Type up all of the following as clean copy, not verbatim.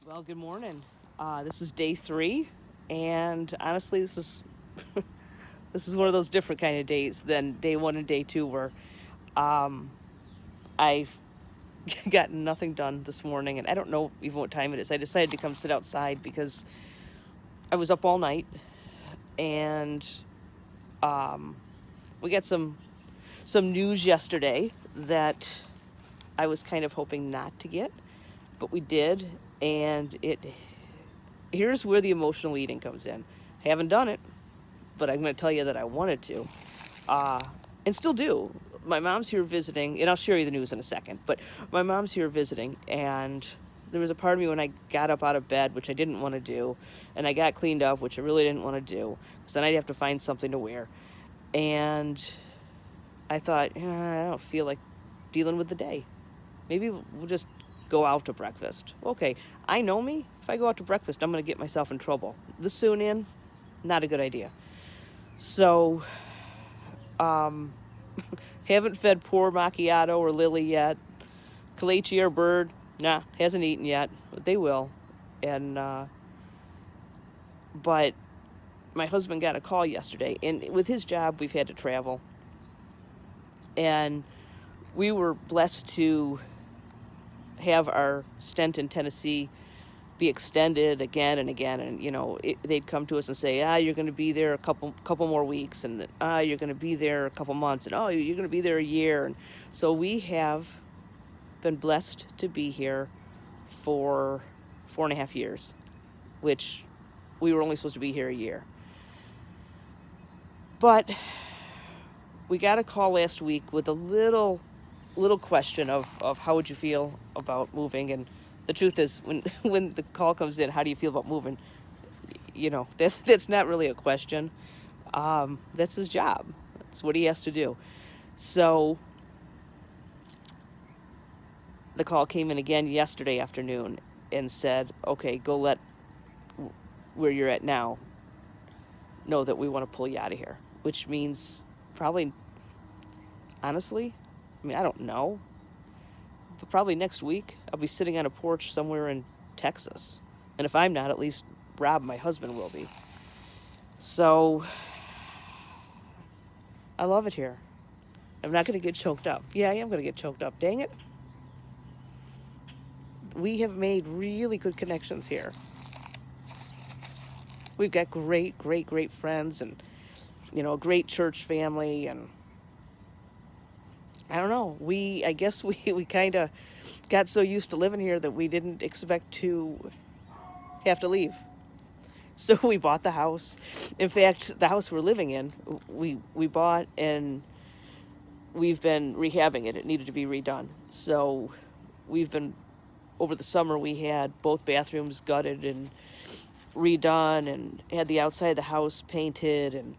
Well, good morning. This is day 3, and honestly, this is this is one of those different kind of days than day 1 and day 2, where I've gotten nothing done this morning, and I don't know even what time it is. I decided to come sit outside because I was up all night, and we got some news yesterday that I was kind of hoping not to get, but we did, and it here's where the emotional eating comes in. I haven't done it, but I'm going to tell you that I wanted to, and still do. My mom's here visiting, and I'll share you the news in a second. But my mom's here visiting, and there was a part of me when I got up out of bed, which I didn't want to do, and I got cleaned up, which I really didn't want to do, because then I'd have to find something to wear. And I thought, I don't feel like dealing with the day. Maybe we'll just go out to breakfast. Okay, I know me. If I go out to breakfast, I'm going to get myself in trouble. This soon in, not a good idea. So, haven't fed poor Macchiato or Lily yet. Kalechi, our bird, hasn't eaten yet, but they will. And but my husband got a call yesterday, and with his job, we've had to travel, and we were blessed to have our stint in Tennessee be extended again and again, and they'd come to us and say, you're going to be there a couple more weeks, and you're going to be there a couple months, and you're going to be there a year. And so we have been blessed to be here for 4.5 years, which we were only supposed to be here a year. But we got a call last week with a little question of how would you feel about moving. And the truth is, when the call comes in, how do you feel about moving? That's not really a question. That's his job. That's what he has to do. So the call came in again yesterday afternoon and said, okay, go let where you're at now know that we want to pull you out of here, which means probably, honestly, I don't know, but probably next week I'll be sitting on a porch somewhere in Texas. And if I'm not, at least Rob, my husband, will be. So I love it here. I'm not going to get choked up. Yeah, I am going to get choked up. Dang it. We have made really good connections here. We've got great, great, great friends, and, a great church family. And I don't know, I guess we kind of got so used to living here that we didn't expect to have to leave. So we bought the house. In fact, the house we're living in, we bought, and we've been rehabbing it. It needed to be redone. So over the summer, we had both bathrooms gutted and redone, and had the outside of the house painted. And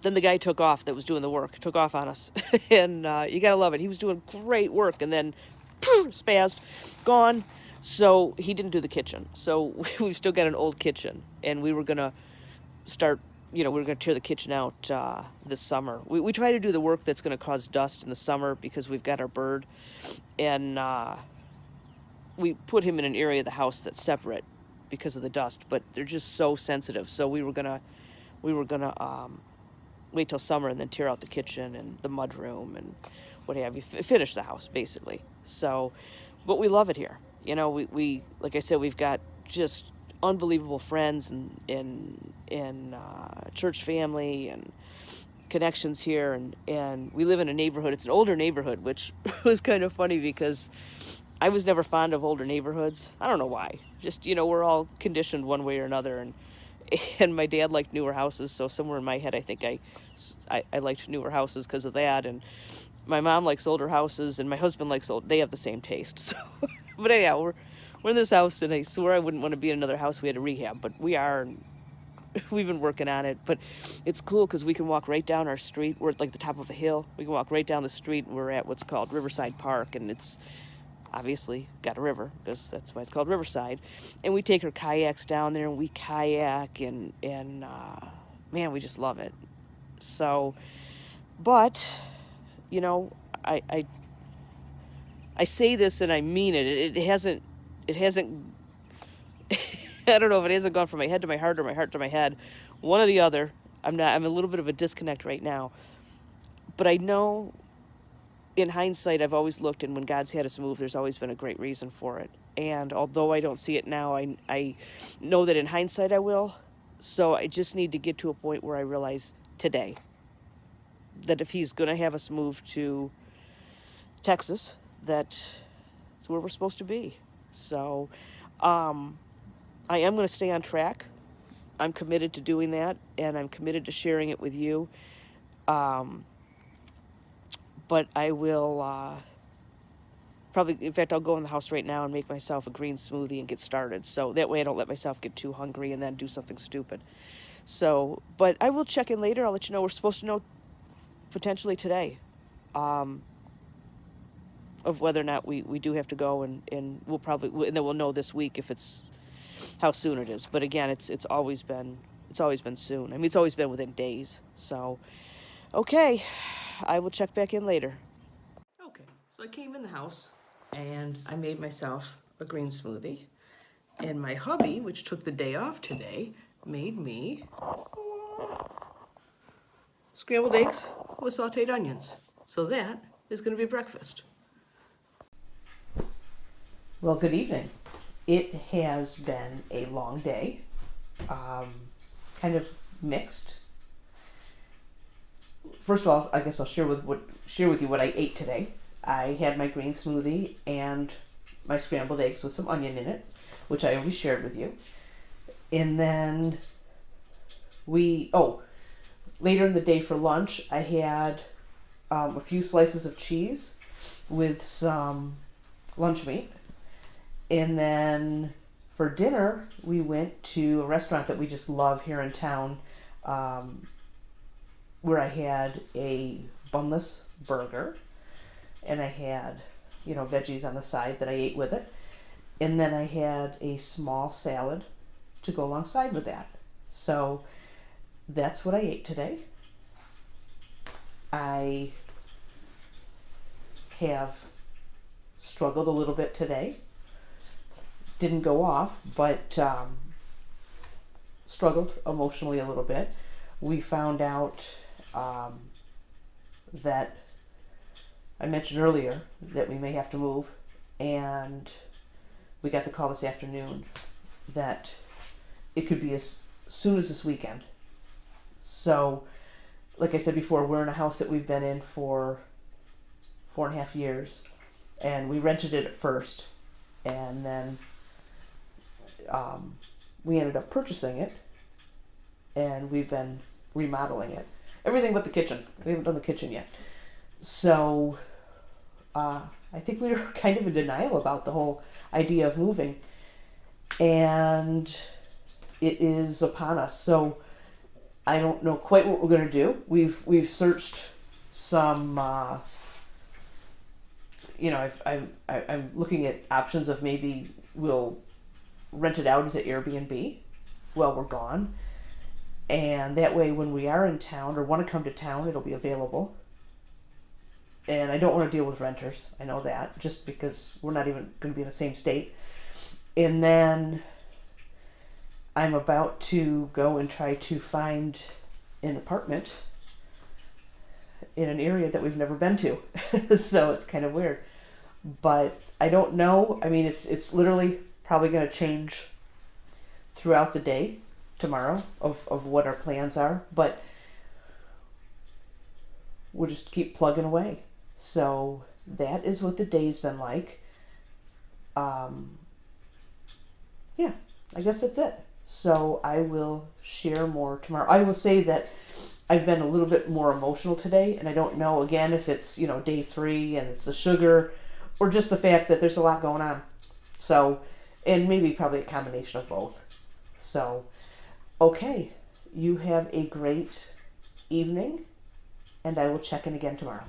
then the guy took off that was doing the work, took off on us. And you gotta love it. He was doing great work, and then spazzed, gone. So he didn't do the kitchen. So we've still got an old kitchen, and we were gonna start, we were gonna tear the kitchen out this summer. We try to do the work that's gonna cause dust in the summer because we've got our bird, and we put him in an area of the house that's separate because of the dust, but they're just so sensitive. So we were gonna wait till summer and then tear out the kitchen and the mudroom and what have you, finish the house basically. So, but we love it here. We like I said, we've got just unbelievable friends and church family and connections here, and we live in a neighborhood. It's an older neighborhood, which was kind of funny because I was never fond of older neighborhoods. I don't know why. Just, we're all conditioned one way or another, and my dad liked newer houses, so somewhere in my head I think I liked newer houses because of that. And my mom likes older houses, and my husband likes they have the same taste. So, but anyhow, we're in this house, and I swear I wouldn't want to be in another house we had to rehab, but we are, and we've been working on it. But it's cool because we can walk right down our street. We're at like the top of a hill. We can walk right down the street, and we're at what's called Riverside Park, and it's obviously got a river because that's why it's called Riverside. And we take our kayaks down there, and we kayak, and man, we just love it. So, but I I say this and I mean it. It hasn't, I don't know if it hasn't gone from my head to my heart or my heart to my head. One or the other. I'm a little bit of a disconnect right now. But I know in hindsight, I've always looked, and when God's had us move, there's always been a great reason for it. And although I don't see it now, I know that in hindsight I will. So I just need to get to a point where I realize today that if he's going to have us move to Texas, that's where we're supposed to be. So I am going to stay on track. I'm committed to doing that, and I'm committed to sharing it with you. But I will probably, in fact, I'll go in the house right now and make myself a green smoothie and get started. So that way I don't let myself get too hungry and then do something stupid. So, but I will check in later. I'll let you know. We're supposed to know potentially today of whether or not we do have to go, and we'll probably, and then we'll know this week if it's, how soon it is. But again, it's always been soon. I mean, it's always been within days. So, okay, I will check back in later. Okay, so I came in the house and I made myself a green smoothie. And my hubby, which took the day off today, made me scrambled eggs with sauteed onions. So that is going to be breakfast. Well, good evening. It has been a long day, kind of mixed. First of all, I guess I'll share with you what I ate today. I had my green smoothie and my scrambled eggs with some onion in it, which I already shared with you. And then later in the day for lunch, I had a few slices of cheese with some lunch meat. And then for dinner, we went to a restaurant that we just love here in town, where I had a bunless burger, and I had, veggies on the side that I ate with it. And then I had a small salad to go alongside with that. So that's what I ate today. I have struggled a little bit today. Didn't go off, but struggled emotionally a little bit. We found out that I mentioned earlier that we may have to move, and we got the call this afternoon that it could be as soon as this weekend. So, like I said before, we're in a house that we've been in for 4.5 years, and we rented it at first, and then we ended up purchasing it, and we've been remodeling it. Everything but the kitchen. We haven't done the kitchen yet. So I think we were kind of in denial about the whole idea of moving, and it is upon us. So I don't know quite what we're going to do. We've searched some. I'm looking at options of maybe we'll rent it out as an Airbnb while we're gone, and that way when we are in town or want to come to town, it'll be available. And I don't want to deal with renters. I know that, just because we're not even going to be in the same state. And then I'm about to go and try to find an apartment in an area that we've never been to. So it's kind of weird. But I don't know. I mean, it's literally probably going to change throughout the day tomorrow of what our plans are. But we'll just keep plugging away. So that is what the day's been like. Yeah, I guess that's it. So I will share more tomorrow. I will say that I've been a little bit more emotional today, and I don't know, again, if it's, day 3 and it's the sugar or just the fact that there's a lot going on. So, and maybe probably a combination of both. So, okay, you have a great evening, and I will check in again tomorrow.